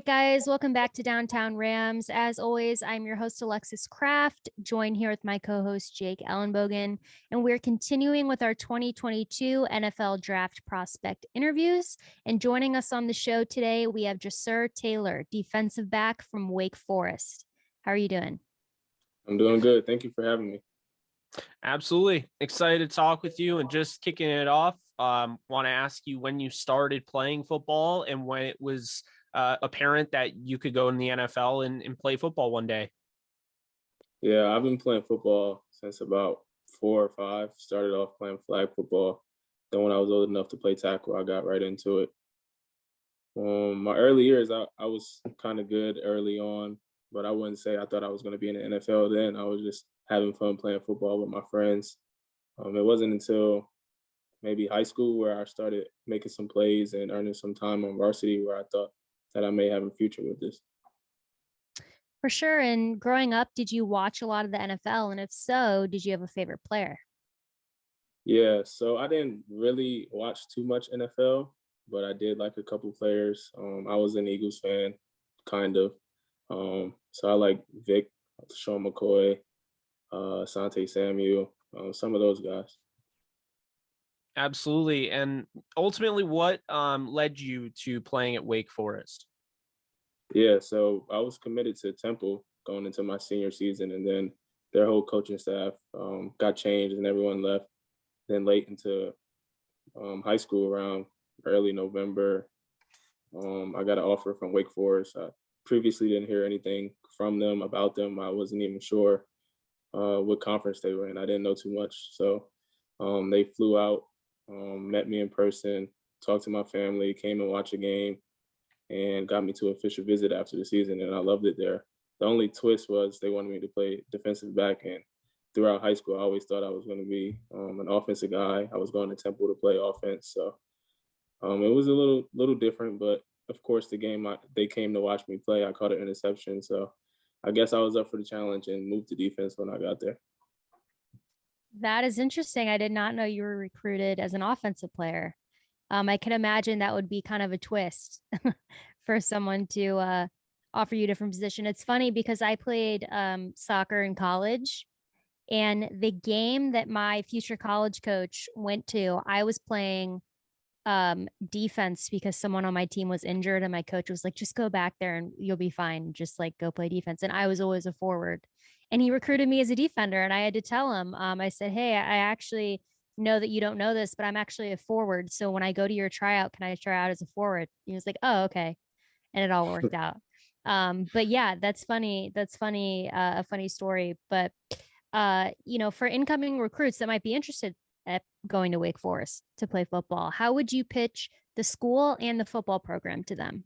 guys. Welcome back to Downtown Rams. As always, I'm your host, Alexis Kraft, joined here with my co host, Jake Ellenbogen. And we're continuing with our 2022 NFL Draft Prospect interviews. And joining us on the show today, we have Jasir Taylor, defensive back from Wake Forest. How are you doing? I'm doing good. Thank you for having me. Absolutely. Excited to talk with you. And just kicking it off, want to ask you when you started playing football and when it was apparent that you could go in the NFL and play football one day. Yeah, I've been playing football since about 4 or 5. Started off playing flag football. Then when I was old enough to play tackle, I got right into it. My early years, I was kind of good early on, but I wouldn't say I thought I was going to be in the NFL then. I was just having fun playing football with my friends. It wasn't until maybe high school where I started making some plays and earning some time on varsity where I thought that I may have a future with this. For sure. And growing up, did you watch a lot of the NFL? And if so, did you have a favorite player? Yeah, so I didn't really watch too much NFL, but I did like a couple players. I was an Eagles fan, kind of. So I like Vic, Sean McCoy, Sante Samuel, some of those guys. Absolutely. And ultimately, what led you to playing at Wake Forest? Yeah, so I was committed to Temple going into my senior season, and then their whole coaching staff got changed and everyone left. Then late into high school, around early November, I got an offer from Wake Forest. I previously didn't hear anything from them, about them. I wasn't even sure what conference they were in. I didn't know too much. So they flew out, met me in person, talked to my family, came and watched a game, and got me to official visit after the season, and I loved it there. The only twist was they wanted me to play defensive back, and throughout high school, I always thought I was going to be an offensive guy. I was going to Temple to play offense, so it was a little different. But of course, they came to watch me play. I caught an interception, so I guess I was up for the challenge and moved to defense when I got there. That is interesting. I did not know you were recruited as an offensive player. I can imagine that would be kind of a twist for someone to offer you a different position. It's funny because I played soccer in college, and the game that my future college coach went to, I was playing defense because someone on my team was injured, and my coach was like, just go back there and you'll be fine. Just like go play defense. And I was always a forward. And he recruited me as a defender. And I had to tell him, I said, hey, I actually know that you don't know this, but I'm actually a forward. So when I go to your tryout, can I try out as a forward? He was like, oh, okay. And it all worked out. But yeah, that's funny. That's funny, a funny story. But for incoming recruits that might be interested at going to Wake Forest to play football, how would you pitch the school and the football program to them?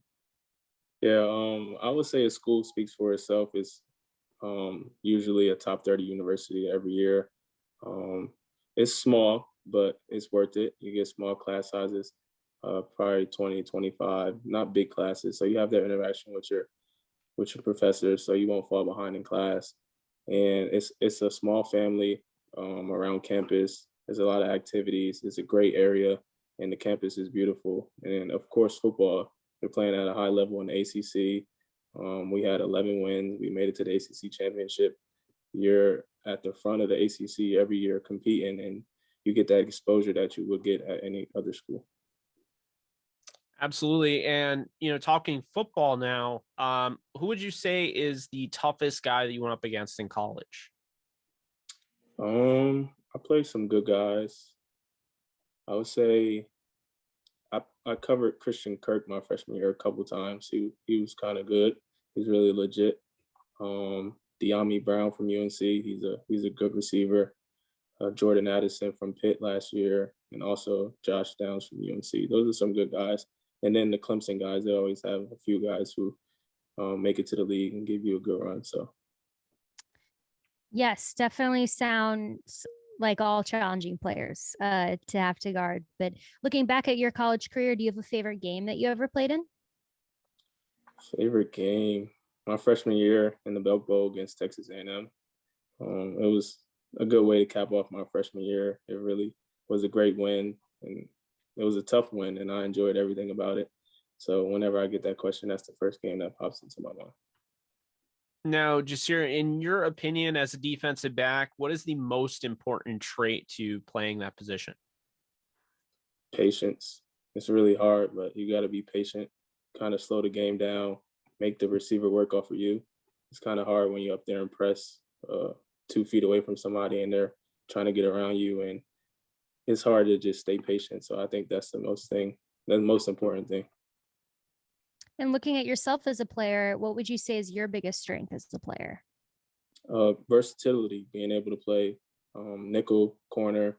Yeah, I would say a school speaks for itself. It's usually a top 30 university every year. It's small, but it's worth it. You get small class sizes, probably 20, 25, not big classes. So you have that interaction with your professors, so you won't fall behind in class. And it's a small family around campus. There's a lot of activities. It's a great area, and the campus is beautiful. And of course, football. They're playing at a high level in the ACC. We had 11 wins. We made it to the ACC championship. You're at the front of the ACC every year competing, and you get that exposure that you would get at any other school. Absolutely. And, talking football now, who would you say is the toughest guy that you went up against in college? I played some good guys. I would say I covered Christian Kirk my freshman year a couple times. He was kind of good. He's really legit. De'Ami Brown from UNC. He's a good receiver. Jordan Addison from Pitt last year, and also Josh Downs from UNC. Those are some good guys. And then the Clemson guys, they always have a few guys who make it to the league and give you a good run. So, Yes, definitely sounds like all challenging players to have to guard. But looking back at your college career, do you have a favorite game that you ever played in? favorite game, my freshman year in the Belk Bowl against Texas A&M. It was a good way to cap off my freshman year. It really was a great win, and it was a tough win, and I enjoyed everything about it. So whenever I get that question, that's the first game that pops into my mind. Now, Jasir, in your opinion, as a defensive back, what is the most important trait to playing that position? Patience. It's really hard, but you got to be patient, kind of slow the game down, make the receiver work off of you. It's kind of hard when you're up there and press 2 feet away from somebody and they're trying to get around you. And it's hard to just stay patient. So I think that's the most important thing. And looking at yourself as a player, what would you say is your biggest strength as a player? Versatility, being able to play nickel, corner.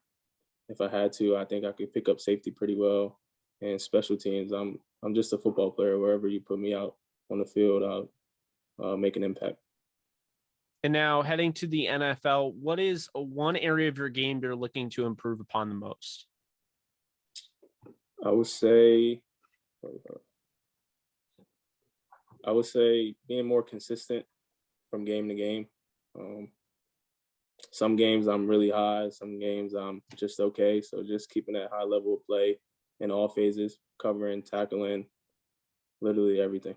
If I had to, I think I could pick up safety pretty well. And special teams, I'm just a football player. Wherever you put me out on the field, I'll make an impact. And now heading to the NFL, what is one area of your game you're looking to improve upon the most? I would say being more consistent from game to game. Some games I'm really high, some games I'm just okay. So just keeping that high level of play in all phases, covering, tackling, literally everything.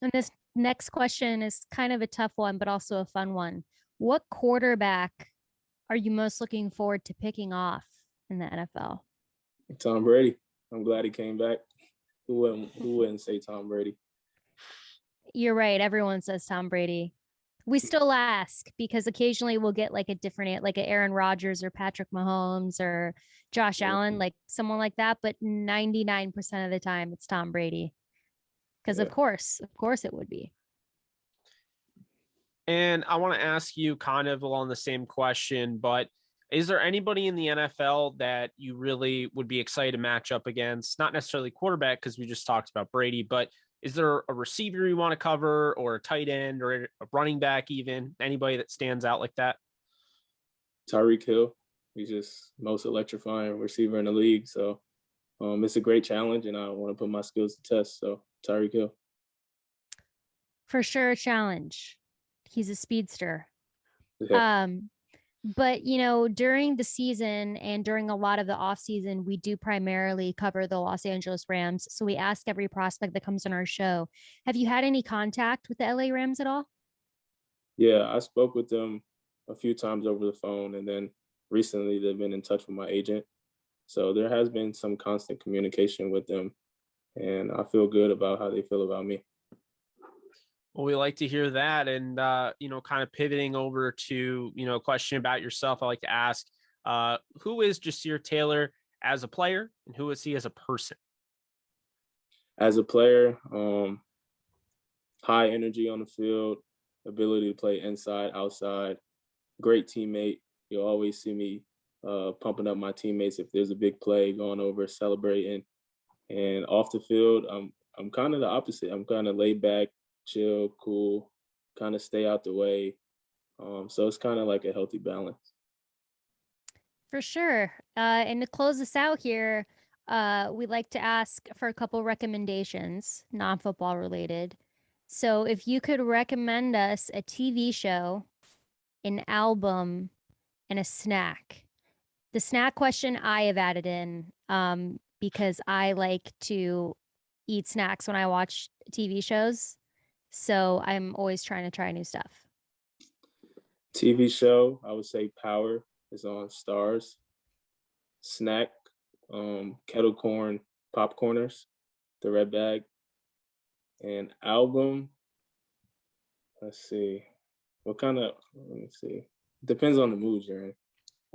And this next question is kind of a tough one, but also a fun one. What quarterback are you most looking forward to picking off in the NFL? Tom Brady. I'm glad he came back. Who wouldn't say Tom Brady? You're right. Everyone says Tom Brady. We still ask because occasionally we'll get like a different, like a Aaron Rodgers or Patrick Mahomes or Josh Allen, like someone like that. But 99% of the time it's Tom Brady. Because of course it would be. And I want to ask you kind of along the same question, but is there anybody in the NFL that you really would be excited to match up against? Not necessarily quarterback, because we just talked about Brady, but is there a receiver you want to cover or a tight end or a running back, even anybody that stands out like that? Tyreek Hill. He's just most electrifying receiver in the league. So it's a great challenge, and I want to put my skills to test. So Tyreek Hill. For sure a challenge. He's a speedster. Yeah. But you know, during the season and during a lot of the off season, we do primarily cover the Los Angeles Rams. So we ask every prospect that comes on our show, have you had any contact with the LA Rams at all? Yeah, I spoke with them a few times over the phone, and then recently they've been in touch with my agent. So there has been some constant communication with them, and I feel good about how they feel about me. Well, we like to hear that. And, kind of pivoting over to, a question about yourself, I like to ask, who is Jasir Taylor as a player and who is he as a person? As a player, high energy on the field, ability to play inside, outside, great teammate. You'll always see me pumping up my teammates if there's a big play, going over, celebrating. And off the field, I'm kind of the opposite. I'm kind of laid back, chill, cool, kind of stay out the way. So it's kind of like a healthy balance. For sure. And to close this out here, we like to ask for a couple recommendations, non-football related. So if you could recommend us a TV show, an album, and a snack. The snack question I have added in because I like to eat snacks when I watch TV shows. So I'm always trying to try new stuff. TV show, I would say Power is on Stars. Snack, kettle corn popcorners, the red bag. And album, let's see. Let me see. Depends on the mood you're in.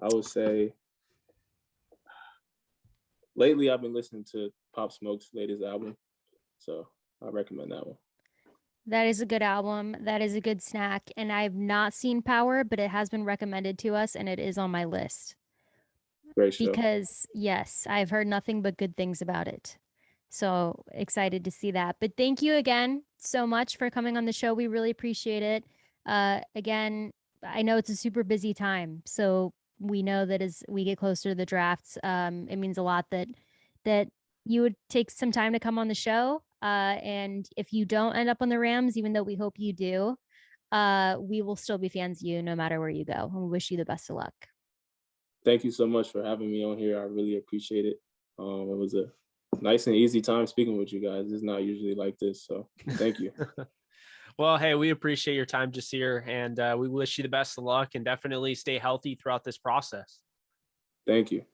I would say lately I've been listening to Pop Smoke's latest album. So I recommend that one. That is a good album. That is a good snack. And I've not seen Power, but it has been recommended to us and it is on my list. Great show. Because, yes, I've heard nothing but good things about it. So excited to see that. But thank you again so much for coming on the show. We really appreciate it. Again, I know it's a super busy time. So we know that as we get closer to the drafts, it means a lot that you would take some time to come on the show. And if you don't end up on the Rams, even though we hope you do, we will still be fans of you no matter where you go. And we wish you the best of luck. Thank you so much for having me on here. I really appreciate it. It was a nice and easy time speaking with you guys. It's not usually like this. So thank you. Well, hey, we appreciate your time, Jasir, and we wish you the best of luck and definitely stay healthy throughout this process. Thank you.